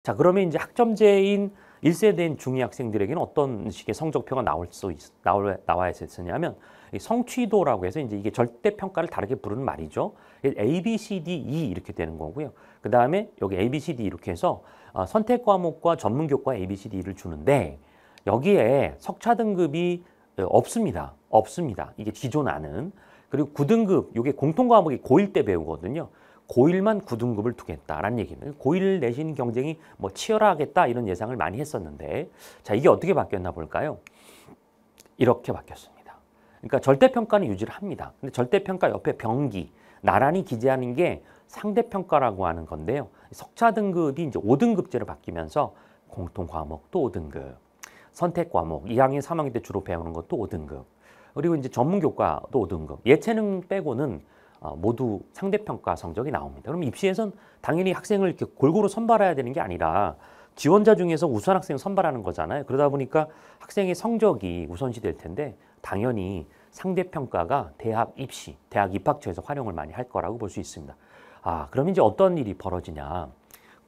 자, 그러면 이제 학점제인 1세대인 중2 학생들에게는 어떤 식의 성적표가 나와야 됐었냐면 성취도라고 해서 이제 이게 절대평가를 다르게 부르는 말이죠. A, B, C, D, E 이렇게 되는 거고요. 그 다음에 여기 A, B, C, D 이렇게 해서 선택 과목과 전문 교과 A, B, C, D를 주는데 여기에 석차 등급이 없습니다. 없습니다. 이게 기존안은. 그리고 9등급, 이게 공통 과목이 고1 때 배우거든요. 고1만 9등급을 두겠다라는 얘기는 고1 내신 경쟁이 뭐 치열하겠다 이런 예상을 많이 했었는데 자, 이게 어떻게 바뀌었나 볼까요? 이렇게 바뀌었습니다. 그러니까 절대평가는 유지를 합니다. 근데 절대평가 옆에 병기, 나란히 기재하는 게 상대평가라고 하는 건데요. 석차 등급이 이제 5등급제로 바뀌면서 공통 과목도 5등급, 선택 과목, 2학년, 3학년 때 주로 배우는 것도 5등급, 그리고 이제 전문 교과도 5등급, 예체능 빼고는 모두 상대평가 성적이 나옵니다. 그럼 입시에선 당연히 학생을 이렇게 골고루 선발해야 되는 게 아니라 지원자 중에서 우수한 학생을 선발하는 거잖아요. 그러다 보니까 학생의 성적이 우선시 될 텐데 당연히 상대평가가 대학 입시, 대학 입학처에서 활용을 많이 할 거라고 볼 수 있습니다. 그럼 이제 어떤 일이 벌어지냐.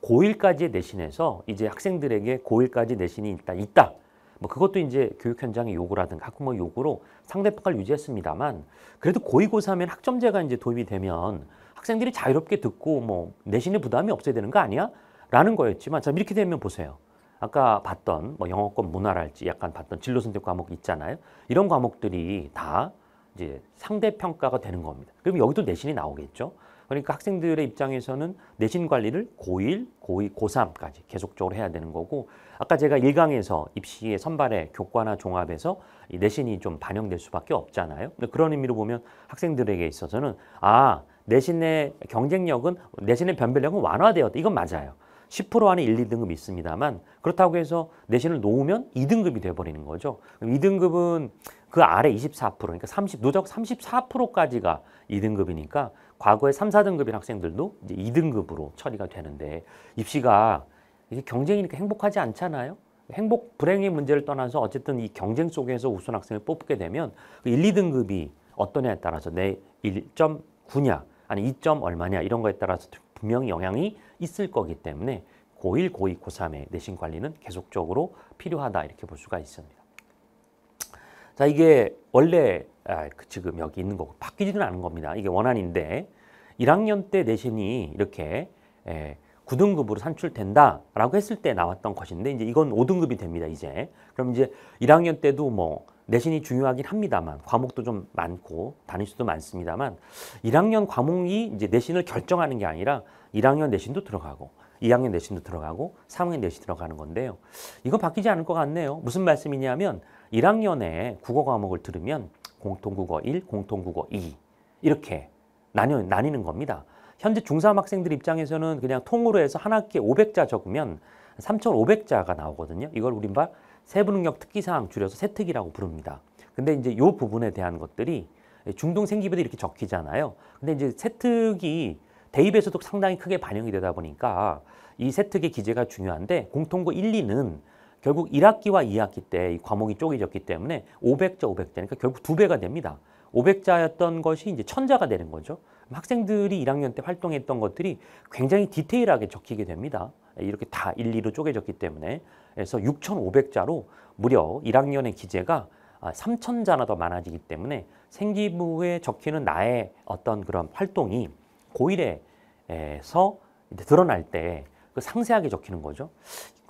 고1까지의 내신에서 이제 학생들에게 고1까지 내신이 일단 있다. 뭐 그것도 이제 교육 현장의 요구라든가 학부모 요구로 상대평가를 유지했습니다만 그래도 고2, 고3엔 학점제가 이제 도입이 되면 학생들이 자유롭게 듣고 뭐 내신의 부담이 없어야 되는 거 아니야? 라는 거였지만 자, 이렇게 되면 보세요. 아까 봤던 뭐 영어권 문화랄지 약간 봤던 진로 선택 과목 있잖아요. 이런 과목들이 다 이제 상대평가가 되는 겁니다. 그럼 여기도 내신이 나오겠죠. 그러니까 학생들의 입장에서는 내신 관리를 고1, 고2, 고3까지 계속적으로 해야 되는 거고 아까 제가 1강에서 입시의 선발의 교과나 종합에서 이 내신이 좀 반영될 수밖에 없잖아요. 근데 그런 의미로 보면 학생들에게 있어서는 내신의 경쟁력은 내신의 변별력은 완화되었다. 이건 맞아요. 10% 안에 1, 2등급이 있습니다만 그렇다고 해서 내신을 놓으면 2등급이 돼버리는 거죠. 그럼 2등급은 그 아래 24% 그러니까 누적 34%까지가 2등급이니까 과거에 3, 4등급인 학생들도 이제 2등급으로 처리가 되는데 입시가 이게 경쟁이니까 행복하지 않잖아요. 행복, 불행의 문제를 떠나서 어쨌든 이 경쟁 속에서 우수한 학생을 뽑게 되면 그 1, 2등급이 어떠냐에 따라서 내 1.9냐 아니 2점 얼마냐 이런 거에 따라서 분명히 영향이 있을 거기 때문에 고1, 고2, 고3의 내신 관리는 계속적으로 필요하다 이렇게 볼 수가 있습니다. 자, 이게 원래 지금 여기 있는 거고 바뀌지는 않은 겁니다. 이게 원안인데 1학년 때 내신이 이렇게 9등급으로 산출된다라고 했을 때 나왔던 것인데 이제 이건 5등급이 됩니다. 이제 그럼 이제 1학년 때도 뭐 내신이 중요하긴 합니다만 과목도 좀 많고 단위수도 많습니다만 1학년 과목이 이제 내신을 결정하는 게 아니라 1학년 내신도 들어가고 2학년 내신도 들어가고 3학년 내신 들어가는 건데요. 이거 바뀌지 않을 것 같네요. 무슨 말씀이냐면 1학년에 국어 과목을 들으면 공통국어 1, 공통국어 2 이렇게 나뉘는 겁니다. 현재 중3 학생들 입장에서는 그냥 통으로 해서 한 학기에 500자 적으면 3,500자가 나오거든요. 이걸 우린바 세부능력 특기사항 줄여서 세특이라고 부릅니다. 근데 이제 이 부분에 대한 것들이 중등 생기부에 이렇게 적히잖아요. 근데 이제 세특이 대입에서도 상당히 크게 반영이 되다 보니까 이 세특의 기재가 중요한데 공통고 1, 2는 결국 1학기와 2학기 때 이 과목이 쪼개졌기 때문에 500자, 500자니까 결국 2배가 됩니다. 500자였던 것이 이제 1000자가 되는 거죠. 학생들이 1학년 때 활동했던 것들이 굉장히 디테일하게 적히게 됩니다. 이렇게 다 1, 2로 쪼개졌기 때문에. 그래서 6,500자로 무려 1학년의 기재가 3,000자나 더 많아지기 때문에 생기부에 적히는 나의 어떤 그런 활동이 고1에서 드러날 때 그 상세하게 적히는 거죠.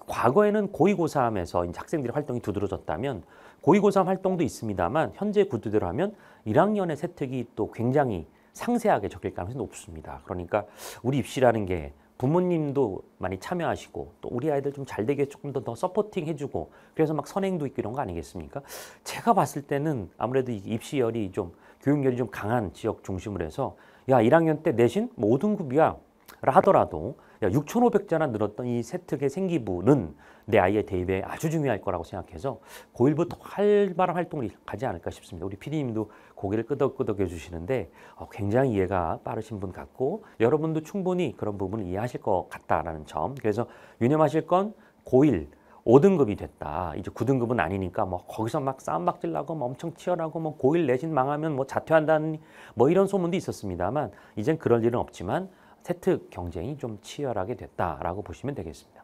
과거에는 고2, 고3에서 이제 학생들의 활동이 두드러졌다면 고2, 고3 활동도 있습니다만 현재 구두대로 하면 1학년의 세특이 또 굉장히 상세하게 적힐 가능성이 높습니다. 그러니까 우리 입시라는 게 부모님도 많이 참여하시고 또 우리 아이들 좀 잘 되게 조금 더 서포팅 해주고 그래서 막 선행도 있고 이런 거 아니겠습니까? 제가 봤을 때는 아무래도 입시열이 좀 교육열이 좀 강한 지역 중심으로 해서 야 1학년 때 내신 뭐 5등급이야 하더라도 6,500자나 늘었던 이 세특의 생기부는 내 아이의 대입에 아주 중요할 거라고 생각해서 고1부터 활발한 활동을 가지 않을까 싶습니다. 우리 PD님도 고개를 끄덕끄덕 해주시는데 굉장히 이해가 빠르신 분 같고 여러분도 충분히 그런 부분을 이해하실 것 같다라는 점. 그래서 유념하실 건 고1 5등급이 됐다. 이제 9등급은 아니니까 뭐 거기서 막 싸움박질나고 뭐 엄청 치열하고 뭐 고1 내신 망하면 뭐 자퇴한다는 뭐 이런 소문도 있었습니다만 이젠 그럴 일은 없지만 세특 경쟁이 좀 치열하게 됐다라고 보시면 되겠습니다.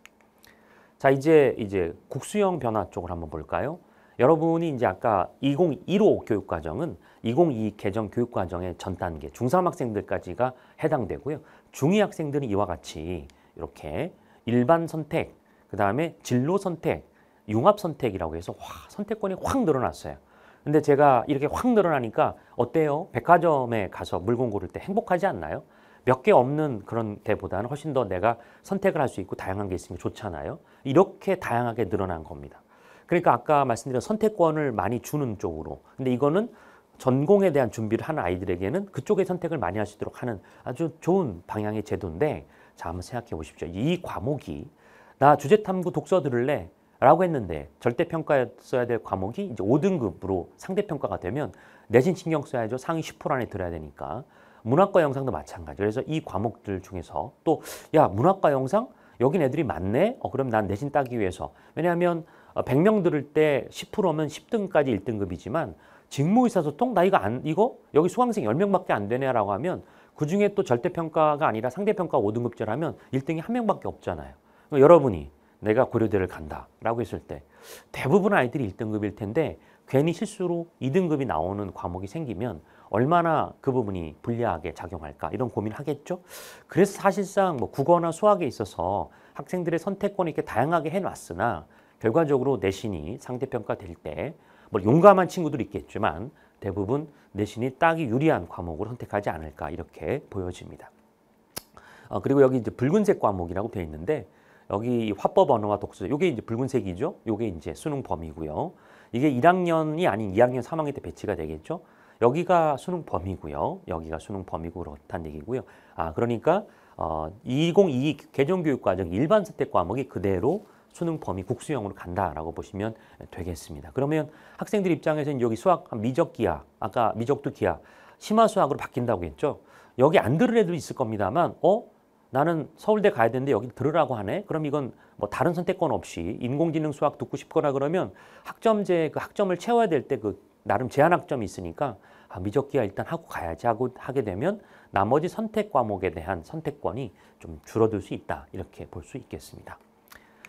자, 이제 국수형 변화 쪽을 한번 볼까요? 여러분이 이제 아까 2015 교육과정은 2022 개정 교육과정의 전 단계 중3 학생들까지가 해당되고요. 중2 학생들은 이와 같이 이렇게 일반 선택, 그 다음에 진로 선택, 융합 선택이라고 해서 선택권이 확 늘어났어요. 근데 제가 이렇게 확 늘어나니까 어때요? 백화점에 가서 물건 고를 때 행복하지 않나요? 몇 개 없는 그런 데보다는 훨씬 더 내가 선택을 할 수 있고 다양한 게 있으면 좋잖아요. 이렇게 다양하게 늘어난 겁니다. 그러니까 아까 말씀드린 선택권을 많이 주는 쪽으로. 근데 이거는 전공에 대한 준비를 하는 아이들에게는 그쪽의 선택을 많이 할 수 있도록 하는 아주 좋은 방향의 제도인데, 자, 한번 생각해 보십시오. 이 과목이 나 주제탐구 독서 들을래? 라고 했는데 절대평가였어야 될 과목이 이제 5등급으로 상대평가가 되면 내신 신경 써야죠. 상위 10% 안에 들어야 되니까. 문학과 영상도 마찬가지. 그래서 이 과목들 중에서 또 야, 문학과 영상? 여긴 애들이 많네? 그럼 난 내신 따기 위해서. 왜냐하면 100명 들을 때 10%면 10등까지 1등급이지만 직무의사소통? 나 이거 여기 수강생 10명밖에 안 되네라고 하면 그중에 또 절대평가가 아니라 상대평가 5등급제라면 1등이 1명밖에 없잖아요. 그러니까 여러분이 내가 고려대를 간다라고 했을 때 대부분 아이들이 1등급일 텐데 괜히 실수로 2등급이 나오는 과목이 생기면 얼마나 그 부분이 불리하게 작용할까 이런 고민하겠죠. 그래서 사실상 뭐 국어나 수학에 있어서 학생들의 선택권을 이렇게 다양하게 해놨으나 결과적으로 내신이 상대평가 될 때 뭐 용감한 친구들이 있겠지만 대부분 내신이 따기 유리한 과목으로 선택하지 않을까 이렇게 보여집니다. 그리고 여기 이제 붉은색 과목이라고 되어 있는데 여기 화법 언어와 독서, 이게 이제 붉은색이죠. 이게 이제 수능 범위고요. 이게 1학년이 아닌 2학년, 3학년 때 배치가 되겠죠. 여기가 수능 범위고요. 여기가 수능 범위고 그렇다는 얘기고요. 그러니까 2022 개정교육과정 일반 선택 과목이 그대로 수능 범위 국수형으로 간다라고 보시면 되겠습니다. 그러면 학생들 입장에서는 여기 수학 미적 기하, 아까 미적도 기하, 심화 수학으로 바뀐다고 했죠. 여기 안 들을 애도 있을 겁니다만 나는 서울대 가야 되는데 여기 들으라고 하네? 그럼 이건 뭐 다른 선택권 없이 인공지능 수학 듣고 싶거나 그러면 학점제 그 학점을 채워야 될 때 그 나름 제한 학점이 있으니까 미적기하 일단 하고 가야지 하고 하게 되면 나머지 선택 과목에 대한 선택권이 좀 줄어들 수 있다. 이렇게 볼 수 있겠습니다.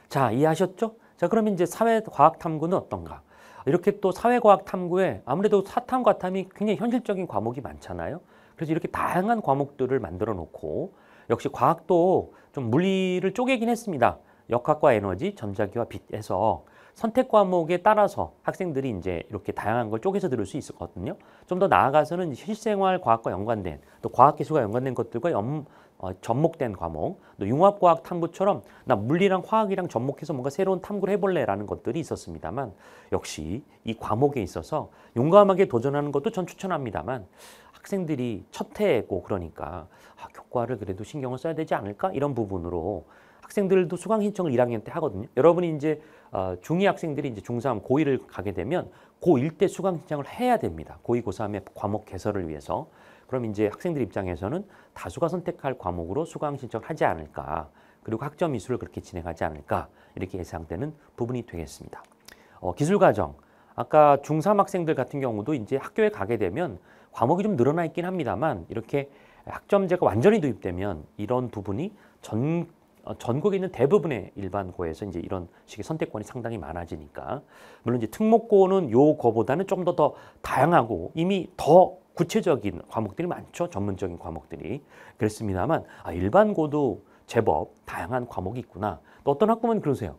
자, 이해하셨죠? 자, 그러면 이제 사회과학 탐구는 어떤가? 이렇게 또 사회과학 탐구에 아무래도 사탐, 과탐이 굉장히 현실적인 과목이 많잖아요. 그래서 이렇게 다양한 과목들을 만들어 놓고 역시 과학도 좀 물리를 쪼개긴 했습니다. 역학과 에너지, 전자기와 빛에서 선택 과목에 따라서 학생들이 이제 이렇게 다양한 걸 쪼개서 들을 수 있었거든요. 좀 더 나아가서는 실생활 과학과 연관된 또 과학기술과 연관된 것들과 접목된 과목, 또 융합과학 탐구처럼 나 물리랑 화학이랑 접목해서 뭔가 새로운 탐구를 해볼래라는 것들이 있었습니다만 역시 이 과목에 있어서 용감하게 도전하는 것도 전 추천합니다만 학생들이 첫 해고 그러니까 교과를 그래도 신경을 써야 되지 않을까 이런 부분으로 학생들도 수강 신청을 1학년 때 하거든요. 여러분이 이제 중2 학생들이 이제 중3, 고2를 가게 되면 고1 때 수강 신청을 해야 됩니다. 고2, 고3의 과목 개설을 위해서. 그럼 이제 학생들 입장에서는 다수가 선택할 과목으로 수강 신청을 하지 않을까. 그리고 학점 이수를 그렇게 진행하지 않을까. 이렇게 예상되는 부분이 되겠습니다. 기술과정. 아까 중3 학생들 같은 경우도 이제 학교에 가게 되면 과목이 좀 늘어나 있긴 합니다만 이렇게 학점제가 완전히 도입되면 이런 부분이 전국에 있는 대부분의 일반고에서 이제 이런 식의 선택권이 상당히 많아지니까 물론 이제 특목고는 요거보다는 좀 더 다양하고 이미 더 구체적인 과목들이 많죠. 전문적인 과목들이. 그렇습니다만 일반고도 제법 다양한 과목이 있구나. 또 어떤 학부모는 그러세요.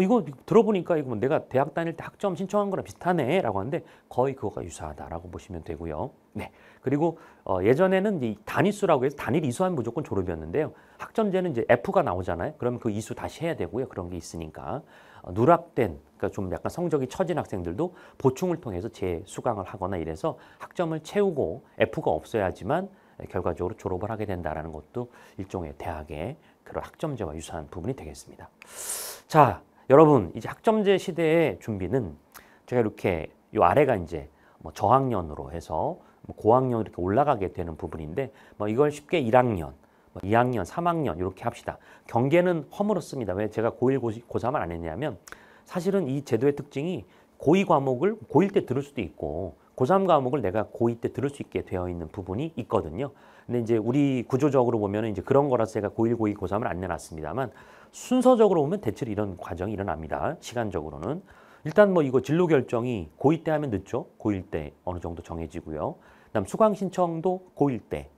이거 들어보니까 이거 내가 대학 다닐 때 학점 신청한 거랑 비슷하네 라고 하는데 거의 그거가 유사하다라고 보시면 되고요. 네. 그리고 예전에는 이제 단위수라고 해서 단일 이수하면 무조건 졸업이었는데요. 학점제는 이제 F가 나오잖아요. 그럼 그 이수 다시 해야 되고요. 그런 게 있으니까 누락된 그러니까 좀 약간 성적이 처진 학생들도 보충을 통해서 재수강을 하거나 이래서 학점을 채우고 F가 없어야지만 결과적으로 졸업을 하게 된다는 것도 일종의 대학의 그런 학점제와 유사한 부분이 되겠습니다. 자, 여러분 이제 학점제 시대의 준비는 제가 이렇게 요 아래가 이제 뭐 저학년으로 해서 뭐 고학년 이렇게 올라가게 되는 부분인데 뭐 이걸 쉽게 1학년, 뭐 2학년, 3학년 이렇게 합시다. 경계는 허물었습니다. 왜 제가 고1, 고3을 안 했냐면 사실은 이 제도의 특징이 고2 과목을 고1 때 들을 수도 있고 고3 과목을 내가 고2 때 들을 수 있게 되어 있는 부분이 있거든요. 근데 이제 우리 구조적으로 보면은 이제 그런 거라서 제가 고1, 고2, 고3을 안 내놨습니다만 순서적으로 보면 대체로 이런 과정이 일어납니다. 시간적으로는. 일단 뭐 이거 진로 결정이 고2 때 하면 늦죠. 고1 때 어느 정도 정해지고요. 그다음 수강 신청도 고1 때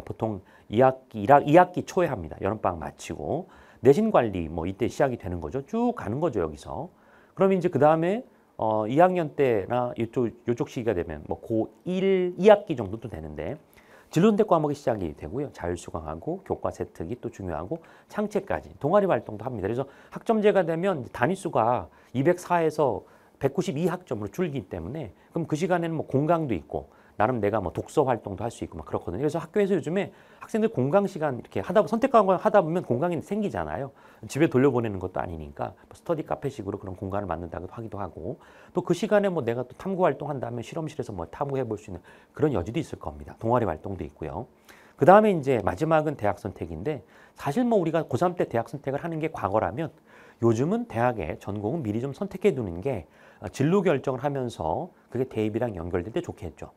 보통 2학기 초에 합니다. 여름방학 마치고 내신 관리 뭐 이때 시작이 되는 거죠. 쭉 가는 거죠, 여기서. 그럼 이제 그다음에 2학년 때나 요쪽 시기가 되면 뭐 고1, 2학기 정도도 되는데 진로선택 과목이 시작이 되고요. 자율수강하고 교과 세특이 또 중요하고 창체까지 동아리 활동도 합니다. 그래서 학점제가 되면 단위수가 204에서 192학점으로 줄기 때문에 그럼 그 시간에는 뭐 공강도 있고 나름 내가 뭐 독서 활동도 할 수 있고 막 그렇거든요. 그래서 학교에서 요즘에 학생들 공강 시간 이렇게 선택 과목을 하다 보면 공강이 생기잖아요. 집에 돌려보내는 것도 아니니까 스터디 카페식으로 그런 공간을 만든다고 하기도 하고 또 그 시간에 뭐 내가 또 탐구 활동한다면 실험실에서 뭐 탐구해 볼 수 있는 그런 여지도 있을 겁니다. 동아리 활동도 있고요. 그 다음에 이제 마지막은 대학 선택인데 사실 뭐 우리가 고3 때 대학 선택을 하는 게 과거라면 요즘은 대학의 전공은 미리 좀 선택해 두는 게 진로 결정을 하면서 그게 대입이랑 연결될 때 좋겠죠.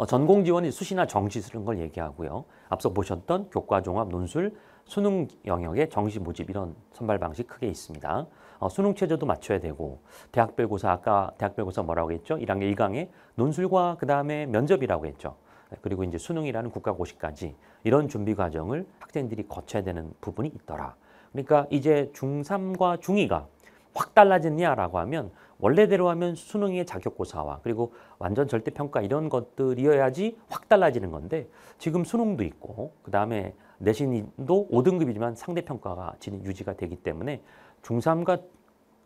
전공 지원이 수시나 정시 쓰는 걸 얘기하고요. 앞서 보셨던 교과 종합, 논술, 수능 영역의 정시 모집 이런 선발 방식 크게 있습니다. 수능 최저도 맞춰야 되고 대학별고사 아까 대학별고사 뭐라고 했죠? 1학년 1강에 논술과 그다음에 면접이라고 했죠. 그리고 이제 수능이라는 국가고시까지 이런 준비 과정을 학생들이 거쳐야 되는 부분이 있더라. 그러니까 이제 중3과 중2가 확 달라졌냐라고 하면 원래대로 하면 수능의 자격고사와 그리고 완전 절대평가 이런 것들이어야지 확 달라지는 건데 지금 수능도 있고 그다음에 내신도 5등급이지만 상대평가가 유지가 되기 때문에 중3과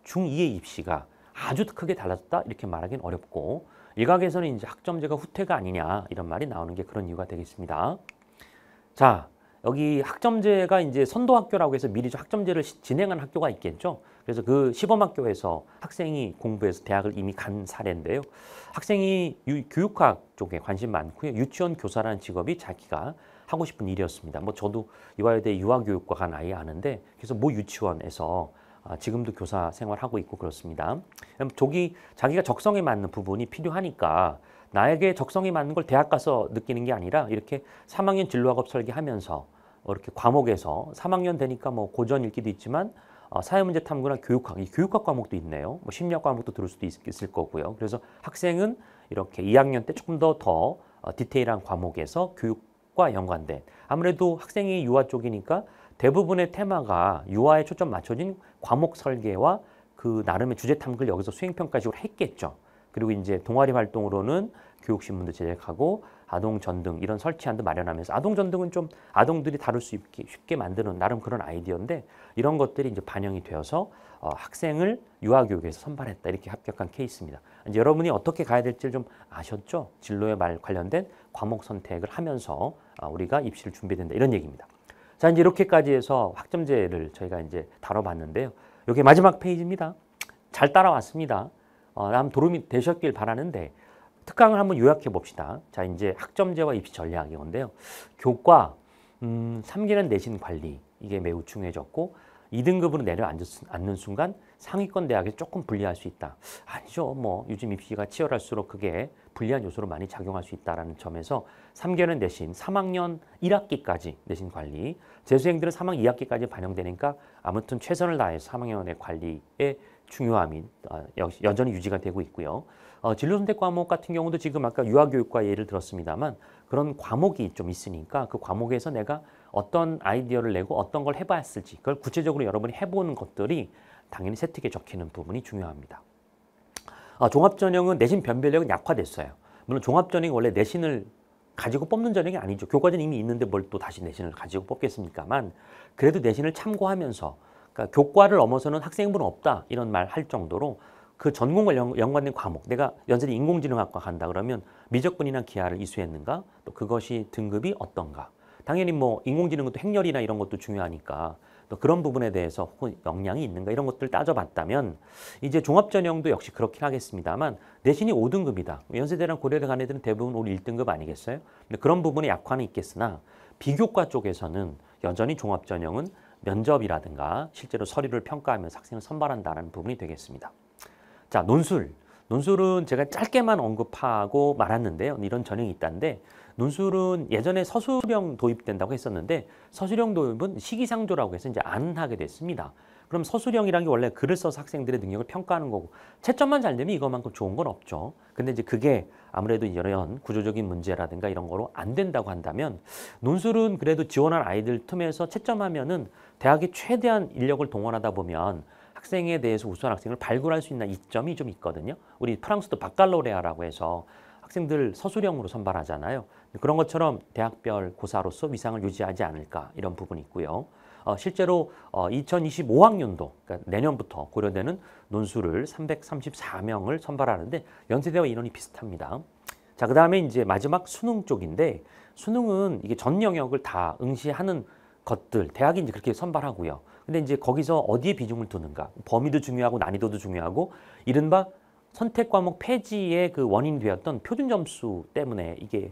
중2의 입시가 아주 크게 달라졌다 이렇게 말하기는 어렵고 일각에서는 이제 학점제가 후퇴가 아니냐 이런 말이 나오는 게 그런 이유가 되겠습니다. 자, 여기 학점제가 이제 선도학교라고 해서 미리 학점제를 진행한 학교가 있겠죠. 그래서 그 시범학교에서 학생이 공부해서 대학을 이미 간 사례인데요. 학생이 교육학 쪽에 관심 많고요. 유치원 교사라는 직업이 자기가 하고 싶은 일이었습니다. 뭐 저도 이화여대 유아교육과 간 아이 아는데 그래서 모 유치원에서 지금도 교사 생활하고 있고 그렇습니다. 저기 자기가 적성에 맞는 부분이 필요하니까 나에게 적성에 맞는 걸 대학 가서 느끼는 게 아니라 이렇게 3학년 진로학업 설계하면서 이렇게 과목에서 3학년 되니까 뭐 고전 읽기도 있지만 사회문제 탐구나 교육학, 이 교육학 과목도 있네요. 뭐 심리학 과목도 들을 수도 있을 거고요. 그래서 학생은 이렇게 2학년 때 조금 더 디테일한 과목에서 교육과 연관된 아무래도 학생이 유아 쪽이니까 대부분의 테마가 유아에 초점 맞춰진 과목 설계와 그 나름의 주제 탐구를 여기서 수행평가식으로 했겠죠. 그리고 이제 동아리 활동으로는 교육신문도 제작하고 아동 전등 이런 설치안도 마련하면서 아동 전등은 좀 아동들이 다룰 수 있게 쉽게 만드는 나름 그런 아이디어인데 이런 것들이 이제 반영이 되어서 학생을 유아교육에서 선발했다 이렇게 합격한 케이스입니다. 이제 여러분이 어떻게 가야 될지를 좀 아셨죠? 진로에 관련된 과목 선택을 하면서 우리가 입시를 준비된다 이런 얘기입니다. 자 이제 이렇게까지 해서 학점제를 저희가 이제 다뤄봤는데요. 이게 마지막 페이지입니다. 잘 따라왔습니다. 남 도움이 되셨길 바라는데 특강을 한번 요약해 봅시다. 자 이제 학점제와 입시 전략이 건데요. 교과 3개년 내신 관리 이게 매우 중요해졌고 2등급으로 내려앉는 순간 상위권 대학에 조금 불리할 수 있다. 아니죠. 뭐 요즘 입시가 치열할수록 그게 불리한 요소로 많이 작용할 수 있다는 점에서 3개년 내신 3학년 1학기까지 내신 관리 재수생들은 3학년 2학기까지 반영되니까 아무튼 최선을 다해서 3학년의 관리에 중요함이 여전히 유지가 되고 있고요. 진로선택 과목 같은 경우도 지금 아까 유아교육과 예를 들었습니다만 그런 과목이 좀 있으니까 그 과목에서 내가 어떤 아이디어를 내고 어떤 걸 해봤을지 그걸 구체적으로 여러분이 해보는 것들이 당연히 세특에 적히는 부분이 중요합니다. 종합전형은 내신 변별력은 약화됐어요. 물론 종합전형이 원래 내신을 가지고 뽑는 전형이 아니죠. 교과전 이미 있는데 뭘 또 다시 내신을 가지고 뽑겠습니까만 그래도 내신을 참고하면서 그러니까 교과를 넘어서는 학생부는 없다 이런 말 할 정도로 그 전공과 연관된 과목 내가 연세대 인공지능학과 간다 그러면 미적분이나 기하를 이수했는가 또 그것이 등급이 어떤가 당연히 뭐 인공지능은 또 행렬이나 이런 것도 중요하니까 또 그런 부분에 대해서 혹은 역량이 있는가 이런 것들 따져봤다면 이제 종합전형도 역시 그렇긴 하겠습니다만 내신이 5등급이다. 연세대랑 고려대 간 애들은 대부분 올 1등급 아니겠어요? 근데 그런 부분에 약화는 있겠으나 비교과 쪽에서는 여전히 종합전형은 면접이라든가 실제로 서류를 평가하면서 학생을 선발한다는 부분이 되겠습니다. 자, 논술. 논술은 제가 짧게만 언급하고 말았는데요. 이런 전형이 있다는데 논술은 예전에 서술형 도입된다고 했었는데 서술형 도입은 시기상조라고 해서 이제 안 하게 됐습니다. 그럼 서술형이란 게 원래 글을 써서 학생들의 능력을 평가하는 거고 채점만 잘 되면 이것만큼 좋은 건 없죠. 근데 이제 그게 아무래도 이런 구조적인 문제라든가 이런 거로 안 된다고 한다면 논술은 그래도 지원한 아이들 틈에서 채점하면은 대학에 최대한 인력을 동원하다 보면 학생에 대해서 우수한 학생을 발굴할 수 있는 이점이 좀 있거든요. 우리 프랑스도 바칼로레아라고 해서 학생들 서술형으로 선발하잖아요. 그런 것처럼 대학별 고사로서 위상을 유지하지 않을까 이런 부분이 있고요. 실제로 2025학년도 그러니까 내년부터 고려대는 논술을 334명을 선발하는데 연세대와 인원이 비슷합니다. 자, 그다음에 이제 마지막 수능 쪽인데 수능은 이게 전 영역을 다 응시하는 것들 대학이 이제 그렇게 선발하고요. 근데 이제 거기서 어디에 비중을 두는가 범위도 중요하고 난이도도 중요하고 이른바 선택 과목 폐지의 그 원인이 되었던 표준 점수 때문에 이게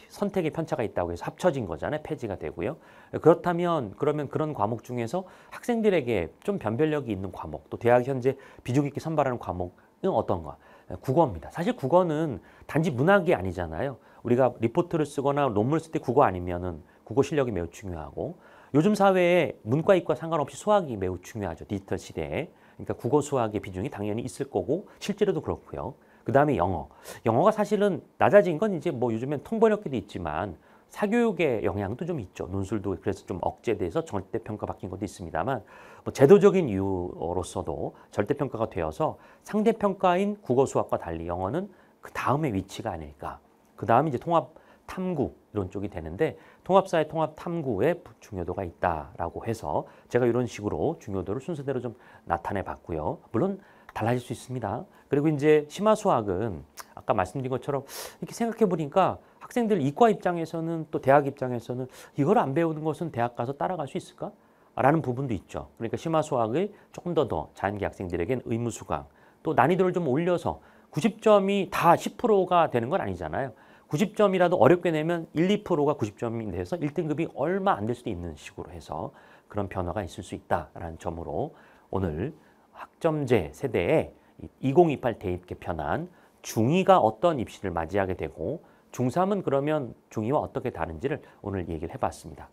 선택의 편차가 있다고 해서 합쳐진 거잖아요. 폐지가 되고요. 그렇다면 그러면 그런 과목 중에서 학생들에게 좀 변별력이 있는 과목 또 대학 현재 비중 있게 선발하는 과목은 어떤가? 국어입니다. 사실 국어는 단지 문학이 아니잖아요. 우리가 리포트를 쓰거나 논문을 쓸 때 국어 아니면은 국어 실력이 매우 중요하고 요즘 사회에 문과 이과 상관없이 수학이 매우 중요하죠. 디지털 시대에. 그러니까 국어 수학의 비중이 당연히 있을 거고 실제로도 그렇고요. 그다음에 영어. 영어가 사실은 낮아진 건 이제 뭐 요즘엔 통번역기도 있지만 사교육의 영향도 좀 있죠. 논술도 그래서 좀 억제돼서 절대평가 바뀐 것도 있습니다만 뭐 제도적인 이유로서도 절대평가가 되어서 상대평가인 국어 수학과 달리 영어는 그 다음에 위치가 아닐까. 그 다음에 이제 통합 탐구 이런 쪽이 되는데 통합사회 통합 탐구의 중요도가 있다라고 해서 제가 이런 식으로 중요도를 순서대로 좀 나타내 봤고요. 물론 달라질 수 있습니다. 그리고 이제 심화수학은 아까 말씀드린 것처럼 이렇게 생각해 보니까 학생들 이과 입장에서는 또 대학 입장에서는 이걸 안 배우는 것은 대학 가서 따라갈 수 있을까? 라는 부분도 있죠. 그러니까 심화수학을 조금 더 자연계 학생들에겐 의무수강 또 난이도를 좀 올려서 90점이 다 10%가 되는 건 아니잖아요. 90점이라도 어렵게 내면 1, 2%가 90점이 돼서 1등급이 얼마 안 될 수도 있는 식으로 해서 그런 변화가 있을 수 있다라는 점으로 오늘 학점제 세대에 2028 대입 개편안 중2가 어떤 입시를 맞이하게 되고 중3은 그러면 중2와 어떻게 다른지를 오늘 얘기를 해봤습니다.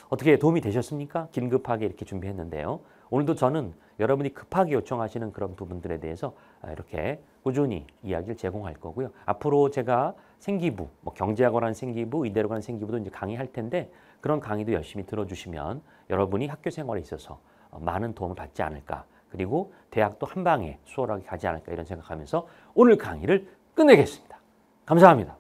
어떻게 도움이 되셨습니까? 긴급하게 이렇게 준비했는데요. 오늘도 저는 여러분이 급하게 요청하시는 그런 부분들에 대해서 이렇게 꾸준히 이야기를 제공할 거고요. 앞으로 제가 생기부, 뭐 경제학에 관한 생기부, 의대로 관한 생기부도 이제 강의할 텐데 그런 강의도 열심히 들어주시면 여러분이 학교 생활에 있어서 많은 도움을 받지 않을까. 그리고 대학도 한 방에 수월하게 가지 않을까 이런 생각하면서 오늘 강의를 끝내겠습니다. 감사합니다.